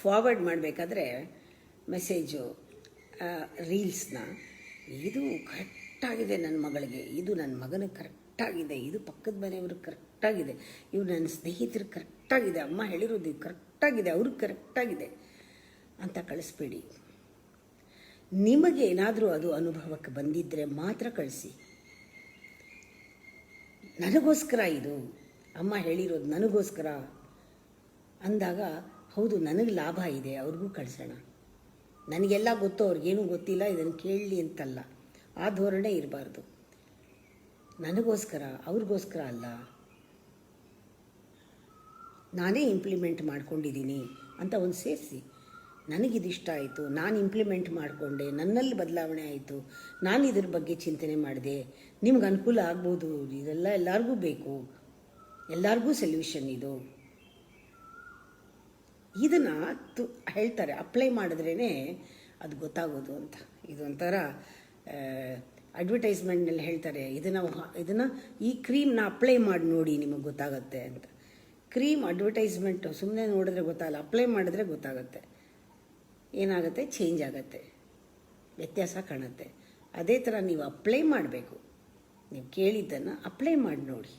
Forward ಮಾಡಬೇಕಾದ್ರೆ message ರೀಲ್ಸ್ನ, ಇದು ಕರೆಕ್ಟಾಗಿದೆ ನನ್ನ ಮಗಳಿಗೆ, ಇದು ನನ್ನ ಮಗನಿಗೆ ಕರೆಕ್ಟಾಗಿದೆ, ಇದು ಪಕ್ಕದ ಮನೆಯವ್ರಿಗೆ ಕರೆಕ್ಟಾಗಿದೆ, ಇವು ನನ್ನ ಸ್ನೇಹಿತರಿಗೆ ಕರೆಕ್ಟಾಗಿದೆ, ಅಮ್ಮ ಹೇಳಿರೋದು ಇದು ಕರೆಕ್ಟಾಗಿದೆ, ಅವ್ರಿಗೆ ಕರೆಕ್ಟಾಗಿದೆ ಅಂತ ಕಳಿಸ್ಬೇಡಿ. ನಿಮಗೆ ಏನಾದರೂ ಅದು ಅನುಭವಕ್ಕೆ ಬಂದಿದ್ದರೆ ಮಾತ್ರ ಕಳಿಸಿ. ನನಗೋಸ್ಕರ ಇದು ಅಮ್ಮ ಹೇಳಿರೋದು, ನನಗೋಸ್ಕರ ಅಂದಾಗ ಹೌದು ನನಗೆ ಲಾಭ ಇದೆ, ಅವ್ರಿಗೂ ಕಳಿಸೋಣ. ನನಗೆಲ್ಲ ಗೊತ್ತು, ಅವ್ರಿಗೇನೂ ಗೊತ್ತಿಲ್ಲ, ಇದನ್ನು ಕೇಳಲಿ ಅಂತಲ್ಲ, ಆ ಧೋರಣೆ ಇರಬಾರ್ದು. ನನಗೋಸ್ಕರ ಅವ್ರಿಗೋಸ್ಕರ ಅಲ್ಲ, ನಾನೇ ಇಂಪ್ಲಿಮೆಂಟ್ ಮಾಡ್ಕೊಂಡಿದ್ದೀನಿ ಅಂತ ಒಂದು ಸೇರಿಸಿ. ನನಗಿದಿಷ್ಟ ಆಯಿತು, ನಾನು ಇಂಪ್ಲಿಮೆಂಟ್ ಮಾಡಿಕೊಂಡೆ, ನನ್ನಲ್ಲಿ ಬದಲಾವಣೆ ಆಯಿತು, ನಾನು ಇದ್ರ ಬಗ್ಗೆ ಚಿಂತನೆ ಮಾಡಿದೆ, ನಿಮ್ಗೆ ಅನುಕೂಲ ಆಗ್ಬೋದು, ಇದೆಲ್ಲ ಎಲ್ಲರಿಗೂ ಬೇಕು, ಎಲ್ಲರಿಗೂ ಸೊಲ್ಯೂಷನ್ ಇದು. ಇದನ್ನು ಹೇಳ್ತಾರೆ, ಅಪ್ಲೈ ಮಾಡಿದ್ರೇ ಅದು ಗೊತ್ತಾಗೋದು ಅಂತ. ಇದೊಂಥರ ಅಡ್ವರ್ಟೈಸ್ಮೆಂಟ್ನಲ್ಲಿ ಹೇಳ್ತಾರೆ, ಇದನ್ನು ಈ ಕ್ರೀಮ್ನ ಅಪ್ಲೈ ಮಾಡಿ ನೋಡಿ ನಿಮಗೆ ಗೊತ್ತಾಗುತ್ತೆ ಅಂತ. ಕ್ರೀಮ್ ಅಡ್ವರ್ಟೈಸ್ಮೆಂಟು ಸುಮ್ಮನೆ ನೋಡಿದ್ರೆ ಗೊತ್ತಾಗಲ್ಲ, ಅಪ್ಲೈ ಮಾಡಿದ್ರೆ ಗೊತ್ತಾಗುತ್ತೆ, ಏನಾಗುತ್ತೆ, ಚೇಂಜ್ ಆಗುತ್ತೆ, ವ್ಯತ್ಯಾಸ ಕಾಣುತ್ತೆ. ಅದೇ ಥರ ನೀವು ಅಪ್ಲೈ ಮಾಡಬೇಕು, ನೀವು ಕೇಳಿದ್ದನ್ನು ಅಪ್ಲೈ ಮಾಡಿ ನೋಡಿ.